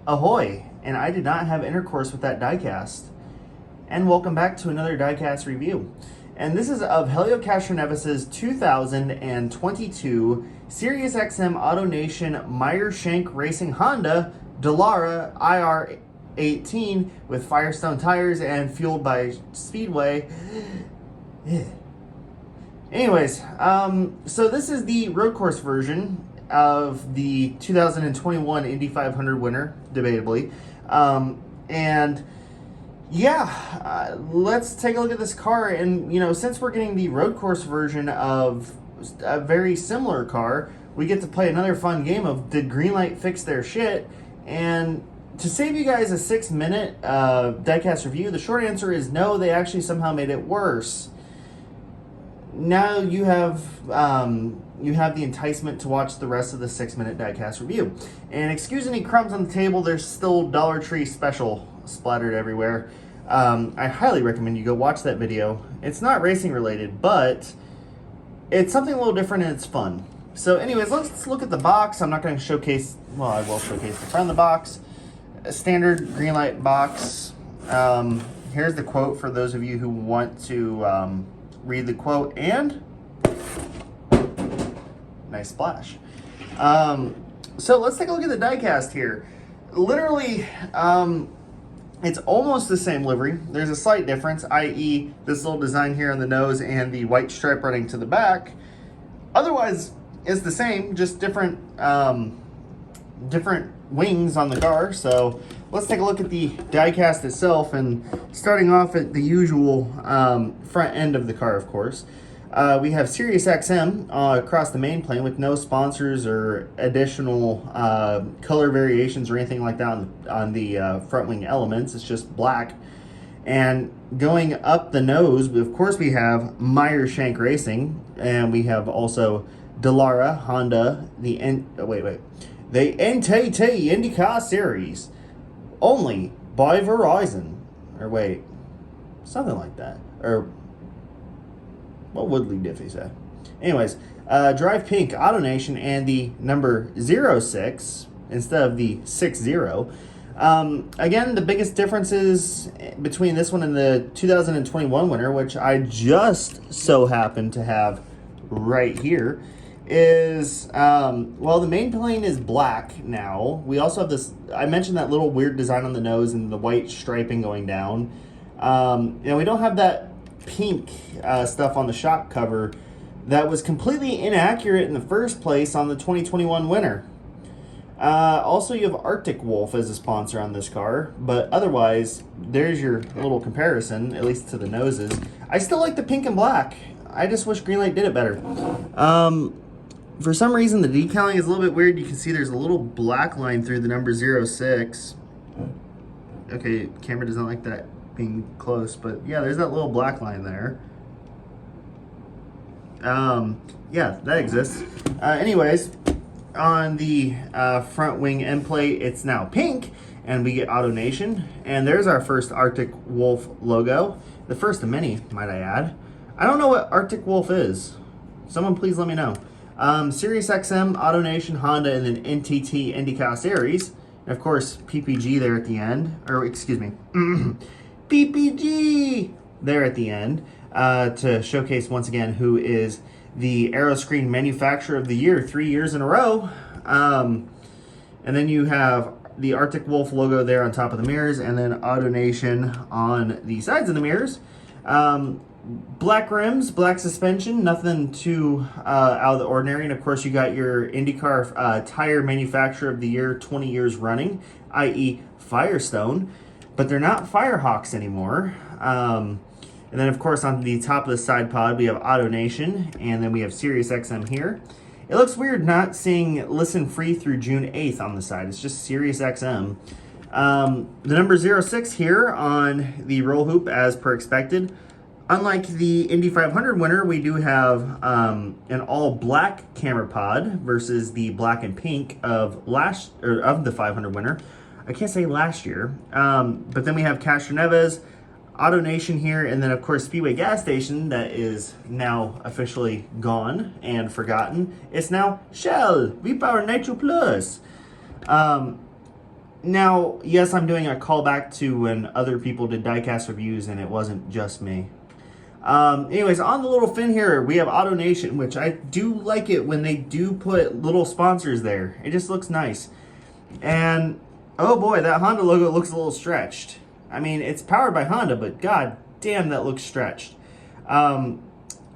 Ahoy! And I did not have intercourse with that diecast. And welcome back to another diecast review. And this is of Helio Castroneves' 2022 Sirius XM AutoNation Meyer-Shank Racing Honda Dallara IR18 with Firestone tires and fueled by Speedway. Anyways, so this is the road course version of the 2021 Indy 500 winner, debatably. And yeah, let's take a look at this car. And, you know, since we're getting the road course version of a very similar car, we get to play another fun game of did Greenlight fix their shit? And to save you guys a 6-minute diecast review, the short answer is no, they actually somehow made it worse. Now you have the enticement to watch the rest of the 6-minute diecast review. And excuse any crumbs on the table, there's still Dollar Tree special splattered everywhere. I highly recommend you go watch that video. It's not racing related, but it's something a little different and it's fun. So anyways, let's look at the box. I'm not going to showcase, well, I will showcase the front of the box. A standard Greenlight box. Here's the quote for those of you who want to read the quote, and nice splash. So let's take a look at the diecast here. Literally, it's almost the same livery. There's a slight difference, i.e. this little design here on the nose and the white stripe running to the back. Otherwise, it's the same, just different different wings on the car. So let's take a look at the diecast itself, and starting off at the usual front end of the car, of course. We have Sirius XM across the main plane with no sponsors or additional color variations or anything like that on the front wing elements. It's just black. And going up the nose, of course, we have Meyer-Shank Racing, and we have also Dallara Honda, the NTT IndyCar Series, only by Verizon. Or wait, something like that. Or what would Lee Diffie say? Anyways, Drive Pink, AutoNation, and the number 06 instead of the 60. Again, the biggest differences between this one and the 2021 winner, which I just so happen to have right here, is, well, the main plane is black now. We also have this, I mentioned that little weird design on the nose and the white striping going down. You know, we don't have that pink stuff on the shock cover that was completely inaccurate in the first place on the 2021 winner. Also, you have Arctic Wolf as a sponsor on this car, but otherwise, there's your little comparison, at least to the noses. I still like the pink and black. I just wish Greenlight did it better. For some reason, the decaling is a little bit weird. You can see there's a little black line through the number 06. Okay, camera doesn't like that being close, but yeah, there's that little black line there. Yeah, that exists. Anyways, on the front wing end plate, it's now pink, and we get AutoNation. And there's our first Arctic Wolf logo. The first of many, might I add. I don't know what Arctic Wolf is. Someone please let me know. Sirius XM, AutoNation, Honda, and then NTT IndyCar Series. And of course, PPG there at the end. Or, excuse me. PPG there at the end. To showcase once again who is the Aeroscreen Manufacturer of the Year 3 years in a row. And then you have the Arctic Wolf logo there on top of the mirrors, and then AutoNation on the sides of the mirrors. Black rims, black suspension, nothing too out of the ordinary. And of course, you got your IndyCar Tire Manufacturer of the Year 20 years running, i.e. Firestone. But they're not Firehawks anymore. And then, of course, on the top of the side pod, we have AutoNation, and then we have Sirius XM here. It looks weird not seeing Listen Free through June 8th on the side. It's just Sirius XM. The number 06 here on the roll hoop, as per expected. Unlike the Indy 500 winner, we do have an all-black camera pod versus the black and pink of the 500 winner. I can't say last year. But then we have Castroneves, AutoNation here, and then of course Speedway gas station that is now officially gone and forgotten. It's now Shell V-Power Nitro Plus. Now, yes, I'm doing a callback to when other people did diecast reviews and it wasn't just me. Anyways, on the little fin here, we have AutoNation, which I do like it when they do put little sponsors there. It just looks nice. And, oh boy, that Honda logo looks a little stretched. I mean, it's powered by Honda, but god damn, that looks stretched. On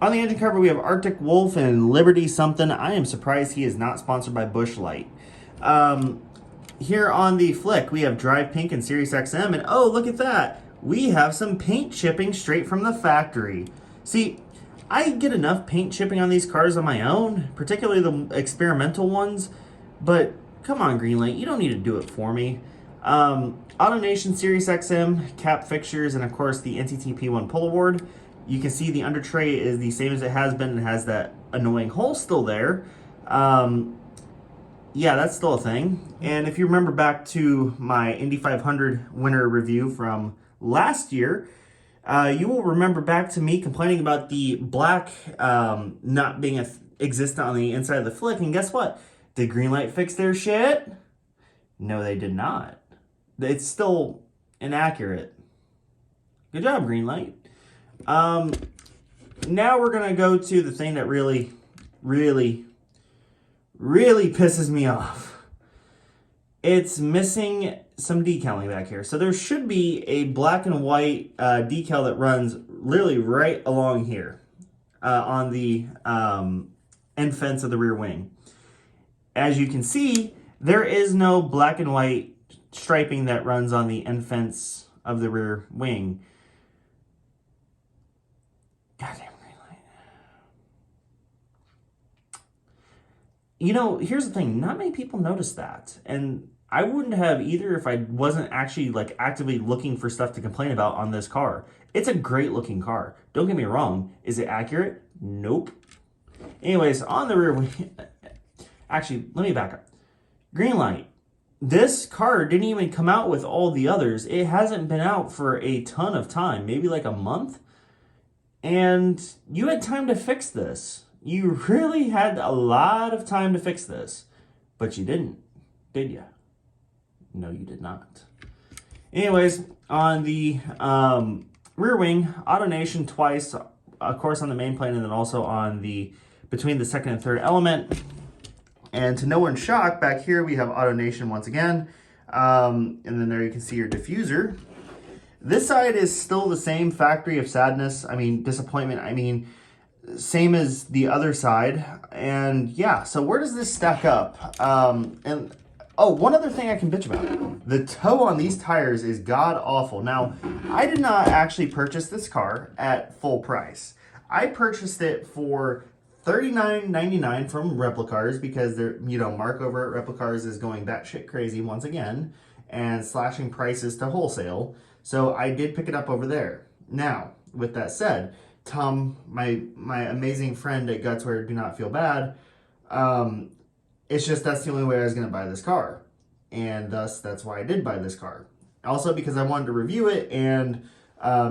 the engine cover, we have Arctic Wolf and Liberty something. I am surprised he is not sponsored by Busch Light. Here on the flick, we have Drive Pink and Sirius XM, and oh, look at that. We have some paint chipping straight from the factory. See, I get enough paint chipping on these cars on my own, particularly the experimental ones, but come on, Greenlight, you don't need to do it for me. AutoNation Sirius XM, cap fixtures, and of course the NTTP1 pull award. You can see the under tray is the same as it has been. It has that annoying hole still there. Yeah, that's still a thing. And if you remember back to my Indy 500 winner review from last year, you will remember back to me complaining about the black not being existent on the inside of the flick. And guess what? Did Greenlight fix their shit? No, they did not. It's still inaccurate. Good job, Greenlight. Now we're going to go to the thing that really pisses me off. It's missing some decaling back here. So there should be a black and white decal that runs literally right along here on the end fence of the rear wing. As you can see, there is no black and white striping that runs on the end fence of the rear wing. Goddamn Greenlight. You know, here's the thing. Not many people notice that. And I wouldn't have either if I wasn't actually like actively looking for stuff to complain about on this car. It's a great looking car. Don't get me wrong. Is it accurate? Nope. Anyways, on the rear wing. Actually, let me back up. Greenlight. This car didn't even come out with all the others. It hasn't been out for a ton of time, maybe like a month. And you had time to fix this. You really had a lot of time to fix this. But you didn't, did you? No, you did not. Anyways, on the rear wing, AutoNation twice, of course on the main plane and then also on the between the second and third element. And to no one's shock, back here we have AutoNation once again. And then there you can see your diffuser. This side is still the same factory of sadness. I mean, disappointment. I mean, same as the other side. And yeah, so where does this stack up? And oh, one other thing I can bitch about. The toe on these tires is god awful. Now, I did not actually purchase this car at full price. I purchased it for $39.99 from Replicars because they're, you know, Mark over at Replicars is going batshit crazy once again and slashing prices to wholesale. So I did pick it up over there. Now, with that said, Tom, my amazing friend at Gutswear, do not feel bad. It's just that's the only way I was going to buy this car. And thus, that's why I did buy this car. Also because I wanted to review it and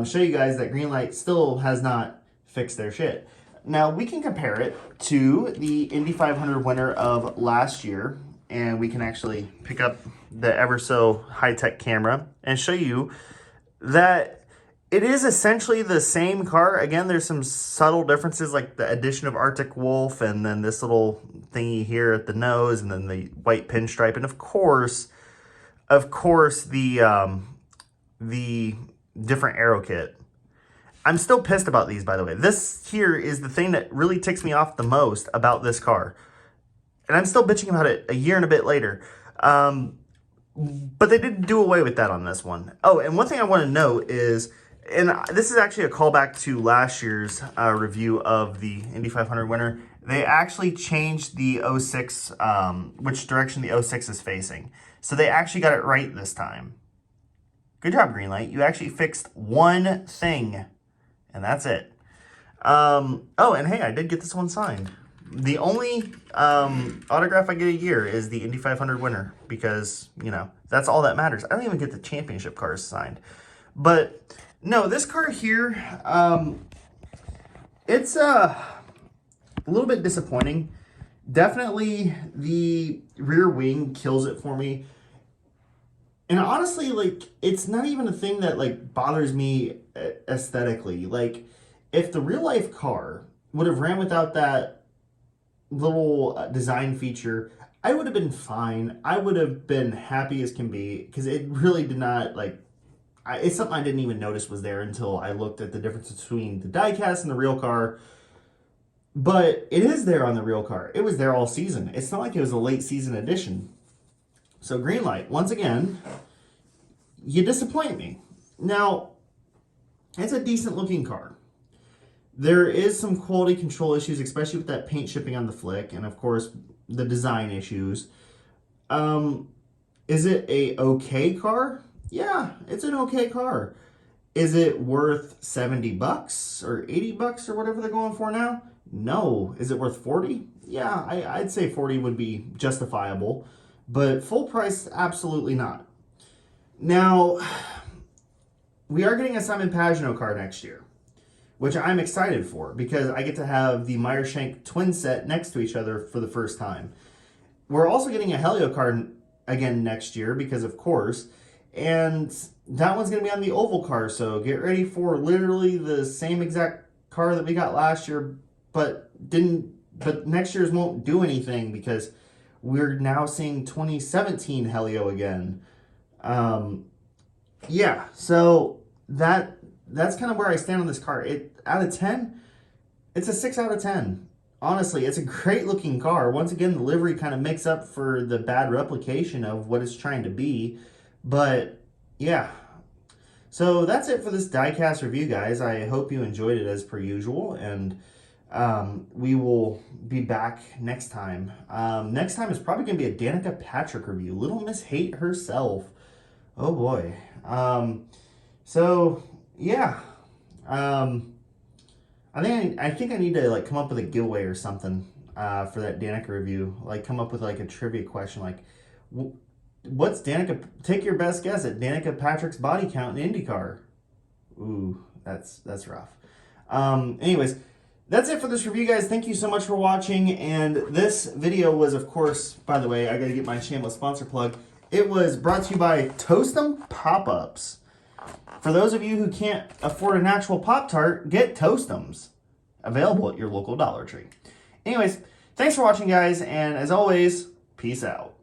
show you guys that Greenlight still has not fixed their shit. Now, we can compare it to the Indy 500 winner of last year, and we can actually pick up the ever so high-tech camera and show you that it is essentially the same car. Again, there's some subtle differences like the addition of Arctic Wolf and then this little thingy here at the nose and then the white pinstripe. And of course, the different aero kit. I'm still pissed about these, by the way. This here is the thing that really ticks me off the most about this car. And I'm still bitching about it a year and a bit later. But they did do away with that on this one. Oh, and one thing I want to note is, and this is actually a callback to last year's review of the Indy 500 winner. They actually changed the 06, which direction the 06 is facing. So they actually got it right this time. Good job, Greenlight. You actually fixed one thing. And that's it. Oh, and hey, I did get this one signed. The only autograph I get a year is the Indy 500 winner because, you know, that's all that matters. I don't even get the championship cars signed. But, no, this car here, it's a little bit disappointing. Definitely the rear wing kills it for me. And honestly, like, it's not even a thing that, like, bothers me aesthetically. Like, if the real life car would have ran without that little design feature, I would have been fine. I would have been happy as can be because it really did not, like, it's something I didn't even notice was there until I looked at the difference between the diecast and the real car. But it is there on the real car. It was there all season. It's not like it was a late season edition. So Greenlight, once again, you disappoint me. Now, it's a decent looking car. There is some quality control issues, especially with that paint chipping on the flick, and of course, the design issues. Is it a okay car? Yeah, it's an okay car. Is it worth 70 bucks or 80 bucks or whatever they're going for now? No. Is it worth 40? Yeah, I'd say 40 would be justifiable, but full price, absolutely not. Now, we are getting a Simon Pagino car next year, which I'm excited for because I get to have the Meyershank twin set next to each other for the first time. We're also getting a Helio car again next year because, of course, and that one's going to be on the oval car, so get ready for literally the same exact car that we got last year, but next year's won't do anything because we're now seeing 2017 Helio again. Yeah, so that's kind of where I stand on this car. Out of 10, it's a 6 out of 10. Honestly, it's a great looking car. Once again, the livery kind of makes up for the bad replication of what it's trying to be. But yeah, so that's it for this diecast review, guys. I hope you enjoyed it as per usual, and we will be back next time. Next time is probably going to be a Danica Patrick review. Little Miss Hate herself. Oh boy. So yeah. I think I need to like come up with a giveaway or something for that Danica review. Like come up with like a trivia question, like what's Danica? Take your best guess at Danica Patrick's body count in IndyCar. Ooh, that's rough. Anyways, that's it for this review, guys. Thank you so much for watching. And this video was, of course, by the way, I got to get my shameless sponsor plug. It was brought to you by Toast-'em Pop-Ups. For those of you who can't afford a natural Pop-Tart, get Toast-'ems. Available at your local Dollar Tree. Anyways, thanks for watching, guys. And as always, peace out.